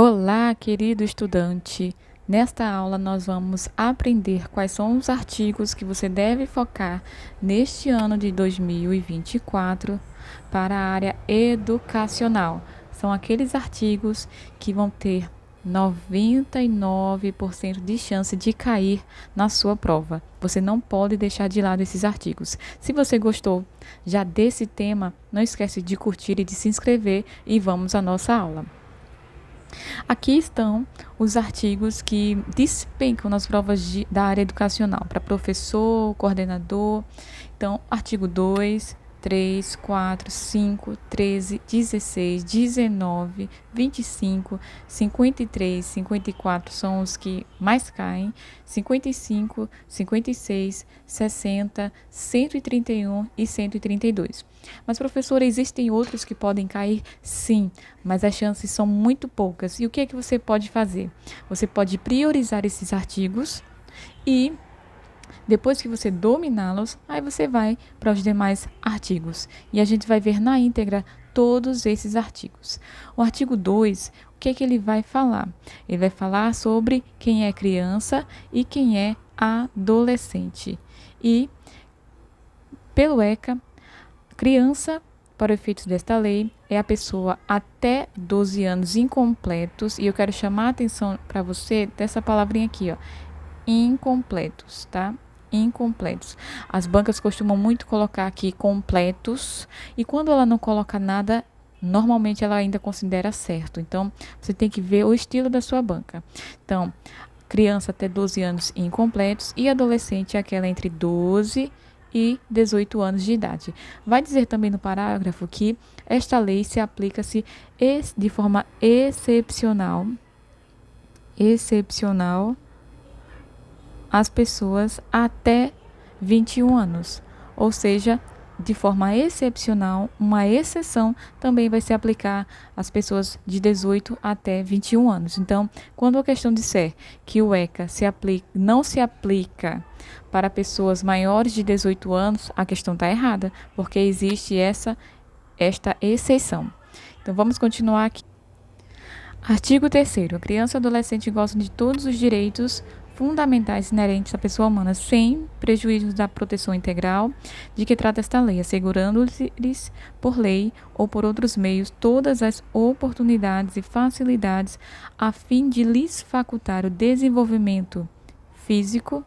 Olá, querido estudante! Nesta aula, nós vamos aprender quais são os artigos que você deve focar neste ano de 2024 para a área educacional. São aqueles artigos que vão ter 99% de chance de cair na sua prova. Você não pode deixar de lado esses artigos. Se você gostou já desse tema, não esquece de curtir e de se inscrever e vamos à nossa aula. Aqui estão os artigos que despencam nas provas da área educacional, para professor, coordenador. Então, artigo 2, 3, 4, 5, 13, 16, 19, 25, 53, 54 são os que mais caem, 55, 56, 60, 131 e 132. Mas, professora, existem outros que podem cair? Sim, mas as chances são muito poucas. E o que é que você pode fazer? Você pode priorizar esses artigos e depois que você dominá-los, aí você vai para os demais artigos. E a gente vai ver na íntegra todos esses artigos. O artigo 2, o que é que ele vai falar? Ele vai falar sobre quem é criança e quem é adolescente. E, pelo ECA, criança, para efeitos desta lei, é a pessoa até 12 anos incompletos. E eu quero chamar a atenção para você dessa palavrinha aqui, ó, incompletos, tá? Incompletos. As bancas costumam muito colocar aqui completos, e quando ela não coloca nada, normalmente ela ainda considera certo. Então, você tem que ver o estilo da sua banca. Então, criança até 12 anos incompletos e adolescente é aquela entre 12 e 18 anos de idade. Vai dizer também no parágrafo que esta lei se aplica-se de forma excepcional às pessoas até 21 anos, ou seja, de forma excepcional, uma exceção também vai se aplicar às pessoas de 18 até 21 anos. Então, quando a questão disser que o ECA não se aplica para pessoas maiores de 18 anos, a questão está errada, porque existe esta exceção. Então, vamos continuar aqui. Artigo 3º. A criança e o adolescente gozam de todos os direitos fundamentais inerentes à pessoa humana, sem prejuízo da proteção integral de que trata esta lei, assegurando-lhes por lei ou por outros meios todas as oportunidades e facilidades a fim de lhes facultar o desenvolvimento físico,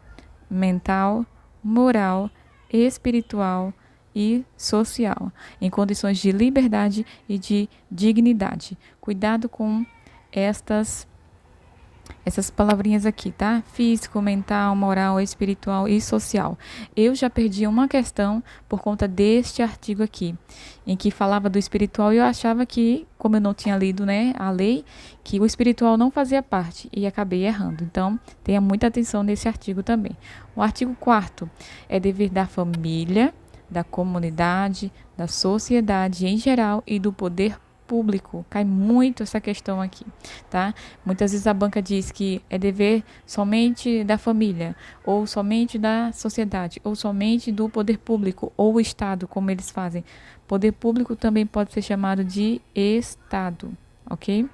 mental, moral, espiritual e social, em condições de liberdade e de dignidade. Cuidado com essas palavrinhas aqui, tá? Físico, mental, moral, espiritual e social. Eu já perdi uma questão por conta deste artigo aqui, em que falava do espiritual e eu achava que, como eu não tinha lido, né, a lei, que o espiritual não fazia parte e acabei errando. Então, tenha muita atenção nesse artigo também. O artigo 4º é dever da família, da comunidade, da sociedade em geral e do poder público. Cai muito essa questão aqui, tá? Muitas vezes a banca diz que é dever somente da família, ou somente da sociedade, ou somente do poder público, ou o Estado, como eles fazem. Poder público também pode ser chamado de Estado, ok?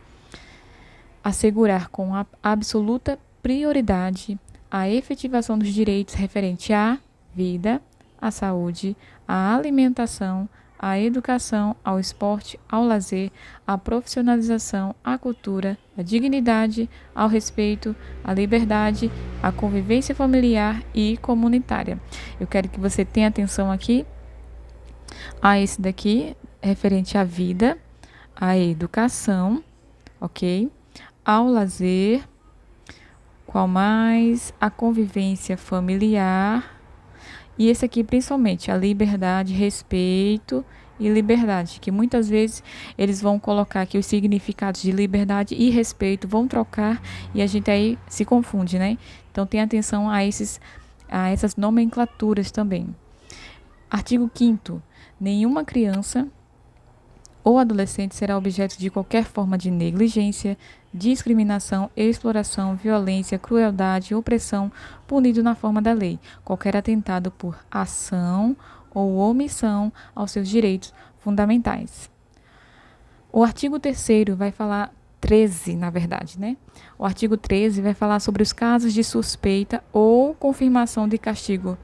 Assegurar com a absoluta prioridade a efetivação dos direitos referentes à vida, à saúde, à alimentação, à educação, ao esporte, ao lazer, à profissionalização, à cultura, à dignidade, ao respeito, à liberdade, à convivência familiar e comunitária. Eu quero que você tenha atenção aqui a esse daqui, referente à vida, à educação, ok? Ao lazer, qual mais? A convivência familiar. E esse aqui, principalmente, a liberdade, respeito e liberdade, que muitas vezes eles vão colocar aqui os significados de liberdade e respeito, vão trocar e a gente aí se confunde, né? Então, tenha atenção a essas nomenclaturas também. Artigo 5º. Nenhuma criança ou adolescente será objeto de qualquer forma de negligência, discriminação, exploração, violência, crueldade, opressão, punido na forma da lei. Qualquer atentado por ação ou omissão aos seus direitos fundamentais. O artigo 3º vai falar 13, na verdade, né? O artigo 13 vai falar sobre os casos de suspeita ou confirmação de castigo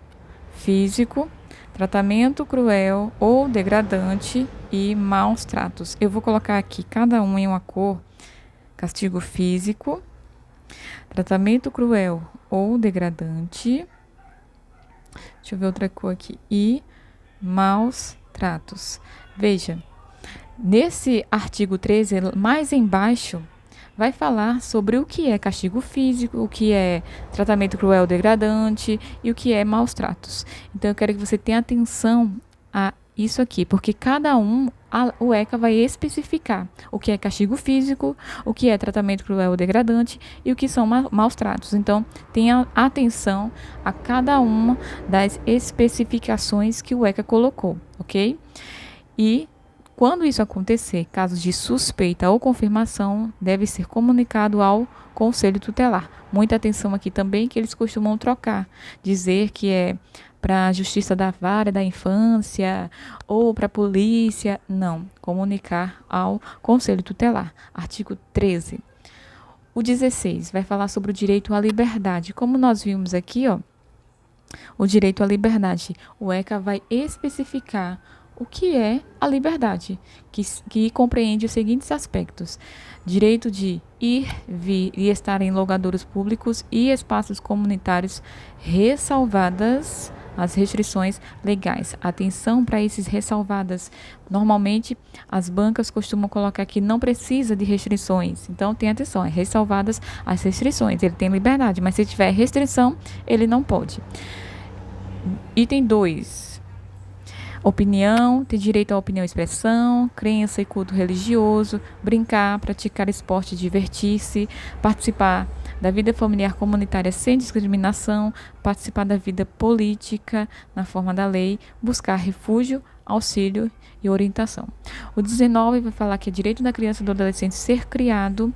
físico, tratamento cruel ou degradante e maus tratos. Eu vou colocar aqui cada um em uma cor: castigo físico, tratamento cruel ou degradante. Deixa eu ver outra cor aqui. E maus tratos. Veja, nesse artigo 13, mais embaixo, vai falar sobre o que é castigo físico, o que é tratamento cruel ou degradante e o que é maus tratos. Então, eu quero que você tenha atenção a isso aqui, porque cada um, o ECA vai especificar o que é castigo físico, o que é tratamento cruel ou degradante e o que são maus tratos. Então, tenha atenção a cada uma das especificações que o ECA colocou, ok? E quando isso acontecer, casos de suspeita ou confirmação, deve ser comunicado ao Conselho Tutelar. Muita atenção aqui também, que eles costumam trocar, dizer que é para a Justiça da Vara da Infância ou para a polícia. Não, comunicar ao Conselho Tutelar. Artigo 13. O 16 vai falar sobre o direito à liberdade. Como nós vimos aqui, o direito à liberdade, o ECA vai especificar o que é a liberdade, que compreende os seguintes aspectos: direito de ir, vir e estar em logradouros públicos e espaços comunitários, ressalvadas as restrições legais. Atenção para esses ressalvadas. Normalmente, as bancas costumam colocar que não precisa de restrições. Então, tenha atenção, é ressalvadas as restrições. Ele tem liberdade, mas se tiver restrição, ele não pode. Item 2. Opinião, ter direito à opinião e expressão, crença e culto religioso, brincar, praticar esporte, divertir-se, participar da vida familiar comunitária sem discriminação, participar da vida política na forma da lei, buscar refúgio, auxílio e orientação. O 19 vai falar que é direito da criança e do adolescente ser criado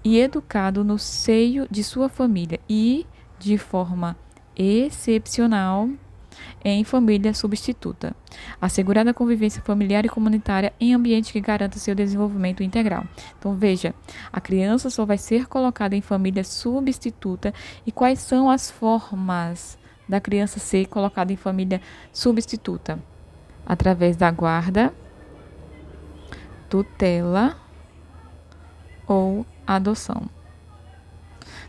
e educado no seio de sua família e, de forma excepcional, em família substituta. Assegurada a convivência familiar e comunitária em ambiente que garanta seu desenvolvimento integral. Então, veja, a criança só vai ser colocada em família substituta. E quais são as formas da criança ser colocada em família substituta? Através da guarda, tutela ou adoção.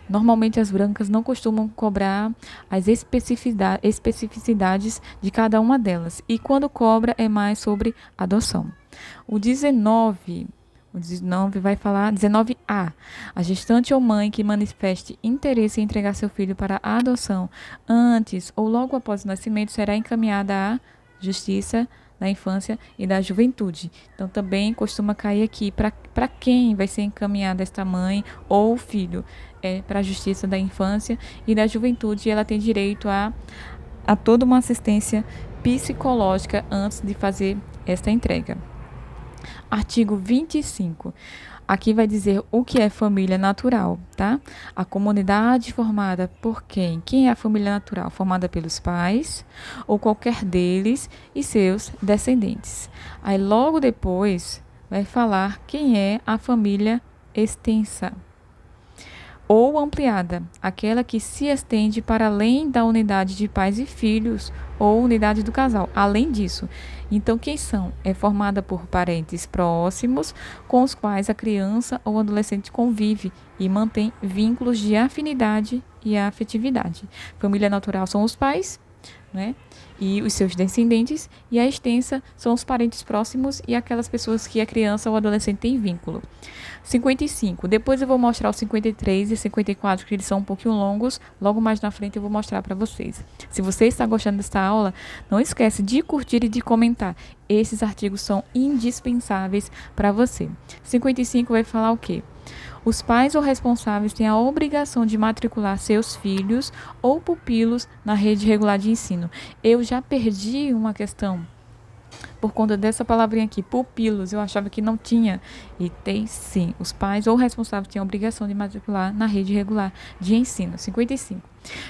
Normalmente as brancas não costumam cobrar as especificidades de cada uma delas. E quando cobra é mais sobre adoção. O 19 vai falar, 19A. A gestante ou mãe que manifeste interesse em entregar seu filho para a adoção antes ou logo após o nascimento será encaminhada à Justiça da Infância e da Juventude. Então, também costuma cair aqui para quem vai ser encaminhada esta mãe ou filho. É para a Justiça da Infância e da Juventude, e ela tem direito a toda uma assistência psicológica antes de fazer esta entrega. Artigo 25. Aqui vai dizer o que é família natural, tá? A comunidade formada por quem? Quem é a família natural? Formada pelos pais ou qualquer deles e seus descendentes. Aí logo depois vai falar quem é a família extensa ou ampliada, aquela que se estende para além da unidade de pais e filhos ou unidade do casal. Além disso, então quem são? É formada por parentes próximos com os quais a criança ou adolescente convive e mantém vínculos de afinidade e afetividade. Família natural são os pais, né? E os seus descendentes, e a extensa são os parentes próximos e aquelas pessoas que a criança ou adolescente tem vínculo. 55. Depois eu vou mostrar os 53 e 54, que eles são um pouquinho longos. Logo mais na frente eu vou mostrar para vocês. Se você está gostando desta aula, não esquece de curtir e de comentar. Esses artigos são indispensáveis para você. 55 vai falar o quê? Os pais ou responsáveis têm a obrigação de matricular seus filhos ou pupilos na rede regular de ensino. Eu já perdi uma questão por conta dessa palavrinha aqui, pupilos. Eu achava que não tinha. E tem sim. Os pais ou responsáveis têm a obrigação de matricular na rede regular de ensino. 55.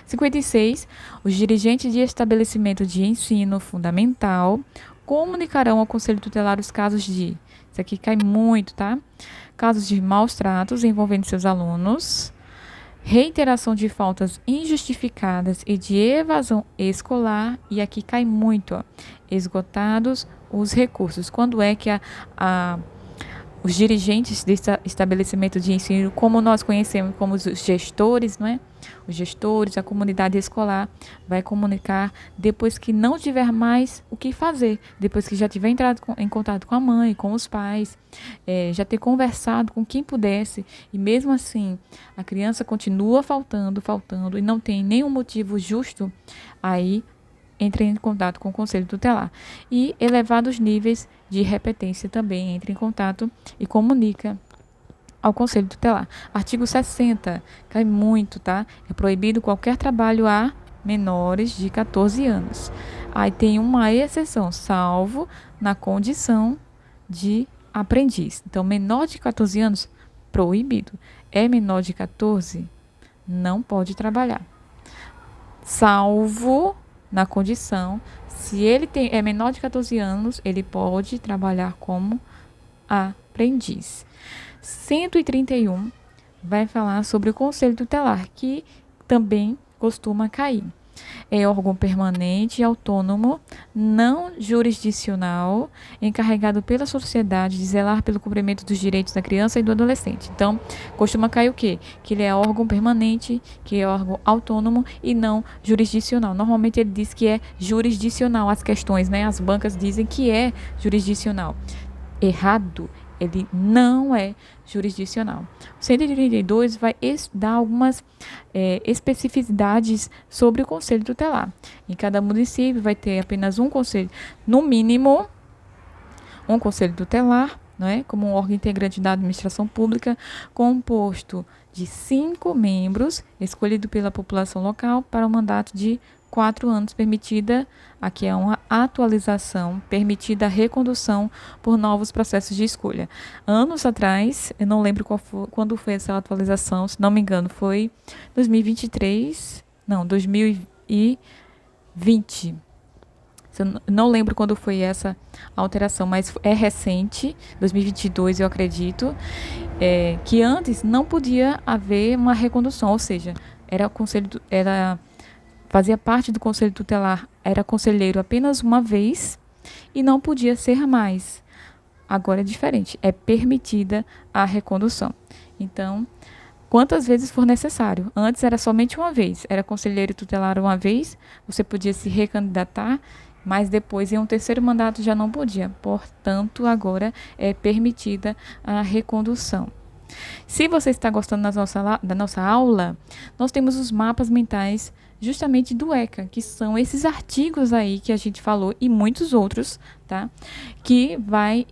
56. Os dirigentes de estabelecimento de ensino fundamental comunicarão ao Conselho Tutelar os casos de Isso aqui cai muito, tá? Casos de maus tratos envolvendo seus alunos, reiteração de faltas injustificadas e de evasão escolar, e aqui cai muito, ó, esgotados os recursos. Quando é que os dirigentes desse estabelecimento de ensino, como nós conhecemos como os gestores, não é? Os gestores, a comunidade escolar, vai comunicar depois que não tiver mais o que fazer, depois que já tiver entrado em contato com a mãe, com os pais, já ter conversado com quem pudesse, e mesmo assim a criança continua faltando e não tem nenhum motivo justo, aí entra em contato com o conselho tutelar. E elevados níveis de repetência também entra em contato e comunica ao conselho tutelar. Artigo 60, cai muito, tá? É proibido qualquer trabalho a menores de 14 anos. Aí tem uma exceção, salvo na condição de aprendiz. Então, menor de 14 anos, proibido. É menor de 14, não pode trabalhar. Salvo na condição, se ele é menor de 14 anos, ele pode trabalhar como aprendiz. 131 vai falar sobre o conselho tutelar, que também costuma cair. É órgão permanente e autônomo, não jurisdicional, encarregado pela sociedade de zelar pelo cumprimento dos direitos da criança e do adolescente. Então, costuma cair o quê? Que ele é órgão permanente, que é órgão autônomo e não jurisdicional. Normalmente ele diz que é jurisdicional as questões, né? As bancas dizem que é jurisdicional. Errado. Ele não é jurisdicional. O 132 vai dar algumas especificidades sobre o conselho tutelar. Em cada município vai ter apenas um conselho, no mínimo, um conselho tutelar, não é? Como um órgão integrante da administração pública, composto de 5 membros, escolhido pela população local para um mandato de 4 anos, permitida, aqui é uma atualização, permitida a recondução por novos processos de escolha. Anos atrás, eu não lembro quando foi essa atualização, se não me engano, foi 2023, não, 2020. Eu não lembro quando foi essa alteração, mas é recente, 2022, eu acredito, que antes não podia haver uma recondução, ou seja, fazia parte do conselho tutelar, era conselheiro apenas uma vez e não podia ser mais. Agora é diferente, é permitida a recondução. Então, quantas vezes for necessário. Antes era somente uma vez, era conselheiro tutelar uma vez, você podia se recandidatar, mas depois em um terceiro mandato já não podia. Portanto, agora é permitida a recondução. Se você está gostando da nossa aula, nós temos os mapas mentais justamente do ECA, que são esses artigos aí que a gente falou e muitos outros, tá? Que vai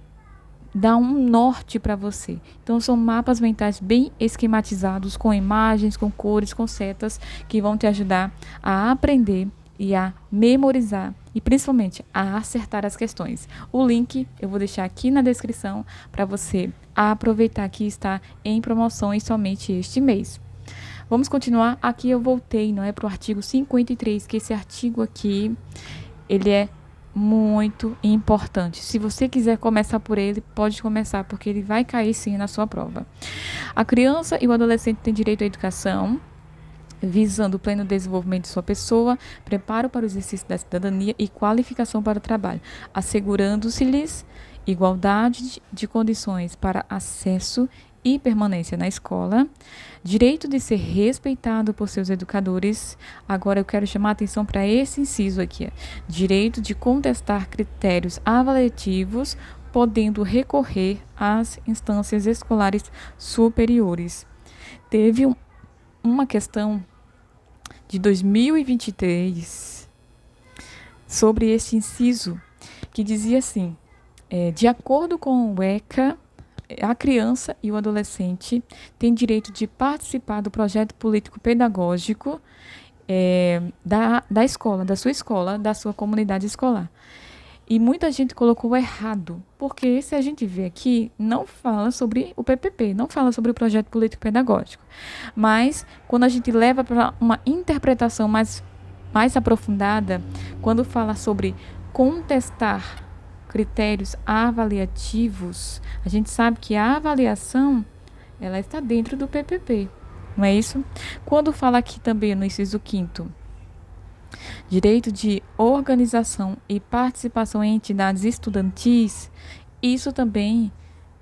dar um norte para você. Então, são mapas mentais bem esquematizados, com imagens, com cores, com setas, que vão te ajudar a aprender e a memorizar e principalmente a acertar as questões. O link eu vou deixar aqui na descrição para você aproveitar que está em promoção e somente este mês. Vamos continuar. Aqui eu voltei, não é, para o artigo 53, que esse artigo aqui, ele é muito importante. Se você quiser começar por ele, pode começar, porque ele vai cair sim na sua prova. A criança e o adolescente têm direito à educação, visando o pleno desenvolvimento de sua pessoa, preparo para o exercício da cidadania e qualificação para o trabalho, assegurando-se-lhes igualdade de condições para acesso e permanência na escola, direito de ser respeitado por seus educadores. Agora eu quero chamar a atenção para esse inciso aqui, direito de contestar critérios avaliativos, podendo recorrer às instâncias escolares superiores. Teve uma questão de 2023 sobre este inciso, que dizia assim, de acordo com o ECA, a criança e o adolescente têm direito de participar do projeto político-pedagógico da escola, da sua escola, da sua comunidade escolar. E muita gente colocou errado, porque se a gente vê aqui, não fala sobre o PPP, não fala sobre o projeto político-pedagógico. Mas, quando a gente leva para uma interpretação mais aprofundada, quando fala sobre contestar critérios avaliativos, a gente sabe que a avaliação, ela está dentro do PPP, não é isso? Quando fala aqui também no inciso 5º, direito de organização e participação em entidades estudantis, isso também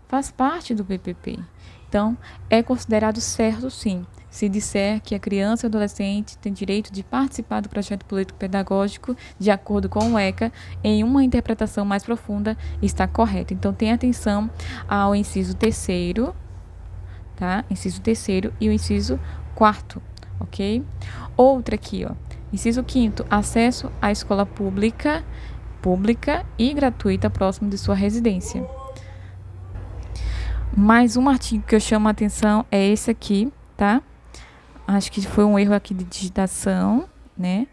faz parte do PPP. Então, é considerado certo, sim, se disser que a criança e o adolescente tem direito de participar do projeto político-pedagógico de acordo com o ECA, em uma interpretação mais profunda, está correto. Então, tenha atenção ao inciso 3º, tá? Inciso 3º e o inciso 4º, ok? Outra aqui, ó. Inciso 5º, acesso à escola pública e gratuita próximo de sua residência. Mais um artigo que eu chamo a atenção é esse aqui, tá? Acho que foi um erro aqui de digitação, né?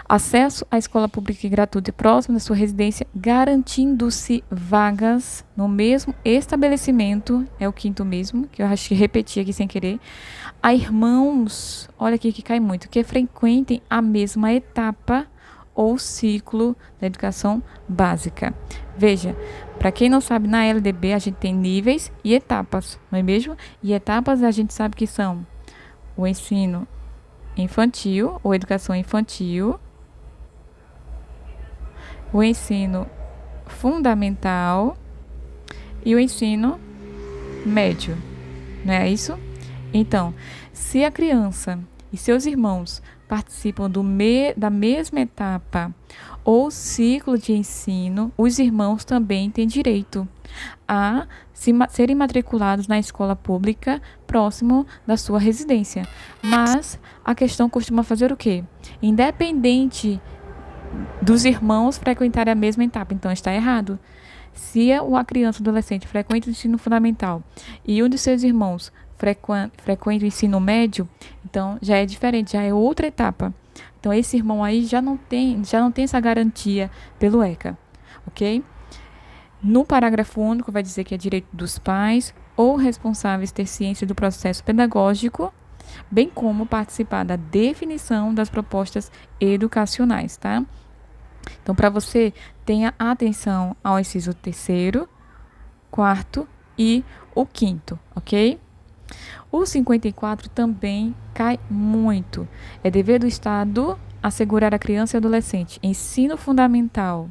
Acesso à escola pública e gratuita próximo da sua residência, garantindo-se vagas no mesmo estabelecimento, é o 5º mesmo, que eu acho que repeti aqui sem querer, a irmãos, olha aqui que cai muito, que frequentem a mesma etapa ou ciclo da educação básica. Veja, para quem não sabe, na LDB a gente tem níveis e etapas, não é mesmo? E etapas a gente sabe que são o ensino infantil ou educação infantil, o ensino fundamental e o ensino médio, não é isso? Então, se a criança e seus irmãos participam da mesma etapa ou ciclo de ensino, os irmãos também têm direito a serem matriculados na escola pública próximo da sua residência. Mas a questão costuma fazer o quê? Independente dos irmãos frequentarem a mesma etapa, então está errado. Se a criança ou adolescente frequenta o ensino fundamental e um de seus irmãos frequenta o ensino médio, então já é diferente, já é outra etapa. Então esse irmão aí já não tem essa garantia pelo ECA, ok? No parágrafo único vai dizer que é direito dos pais ou responsáveis ter ciência do processo pedagógico, bem como participar da definição das propostas educacionais, tá? Então, para você, tenha atenção ao inciso 3º, 4º e o 5º, ok? O 54 também cai muito. É dever do Estado assegurar à criança e adolescente ensino fundamental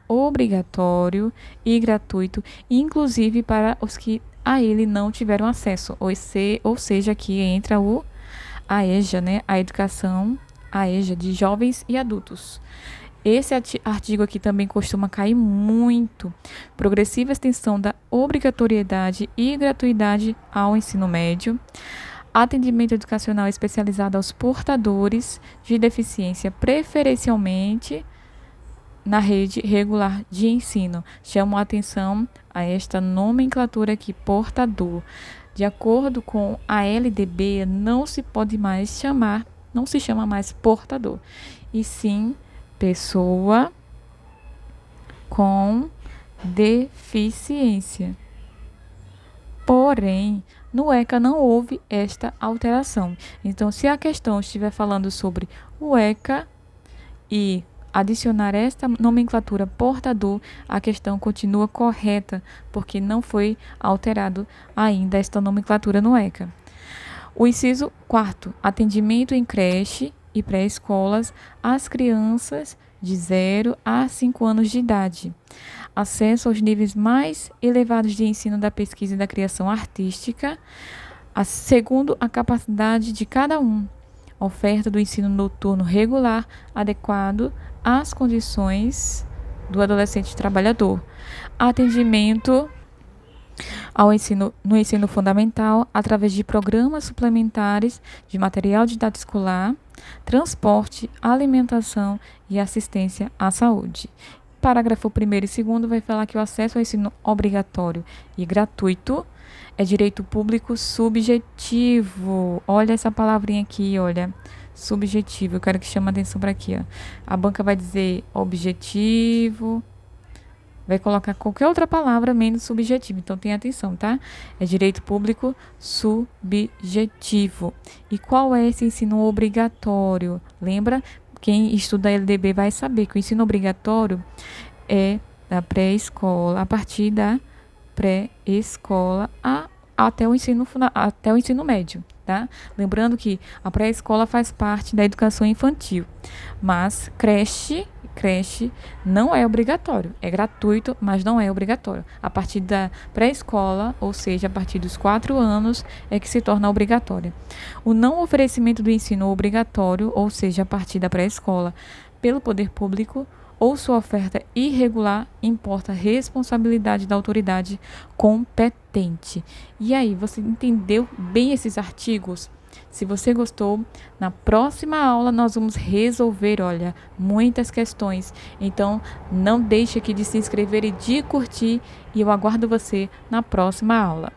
obrigatório e gratuito, inclusive para os que a ele não tiveram acesso, ou seja, aqui entra a EJA, né? A educação, a EJA de jovens e adultos. Esse artigo aqui também costuma cair muito. Progressiva extensão da obrigatoriedade e gratuidade ao ensino médio. Atendimento educacional especializado aos portadores de deficiência, preferencialmente na rede regular de ensino. Chamo a atenção a esta nomenclatura aqui, portador. De acordo com a LDB, não se chama mais portador, e sim pessoa com deficiência. Porém, no ECA não houve esta alteração. Então, se a questão estiver falando sobre o ECA e adicionar esta nomenclatura portador, a questão continua correta, porque não foi alterado ainda esta nomenclatura no ECA. O inciso 4º, atendimento em creche e pré-escolas às crianças de 0 a 5 anos de idade. Acesso aos níveis mais elevados de ensino da pesquisa e da criação artística, segundo a capacidade de cada um. Oferta do ensino noturno regular adequado às condições do adolescente trabalhador. Atendimento no ensino fundamental através de programas suplementares de material didático escolar, transporte, alimentação e assistência à saúde. Parágrafo 1º e 2º vai falar que o acesso ao ensino obrigatório e gratuito é direito público subjetivo. Olha essa palavrinha aqui, olha. Subjetivo. Eu quero que chame a atenção para aqui, ó. A banca vai dizer objetivo, vai colocar qualquer outra palavra menos subjetivo. Então, tenha atenção, tá? É direito público subjetivo. E qual é esse ensino obrigatório? Lembra? Quem estuda LDB vai saber que o ensino obrigatório é da pré-escola, a partir da pré-escola até até o ensino médio, tá? Lembrando que a pré-escola faz parte da educação infantil, mas creche não é obrigatório, é gratuito, mas não é obrigatório. A partir da pré-escola, ou seja, a partir dos 4 anos, é que se torna obrigatória. O não oferecimento do ensino obrigatório, ou seja, a partir da pré-escola, pelo poder público, ou sua oferta irregular, importa a responsabilidade da autoridade competente. E aí, você entendeu bem esses artigos? Se você gostou, na próxima aula nós vamos resolver, olha, muitas questões. Então, não deixe aqui de se inscrever e de curtir, e eu aguardo você na próxima aula.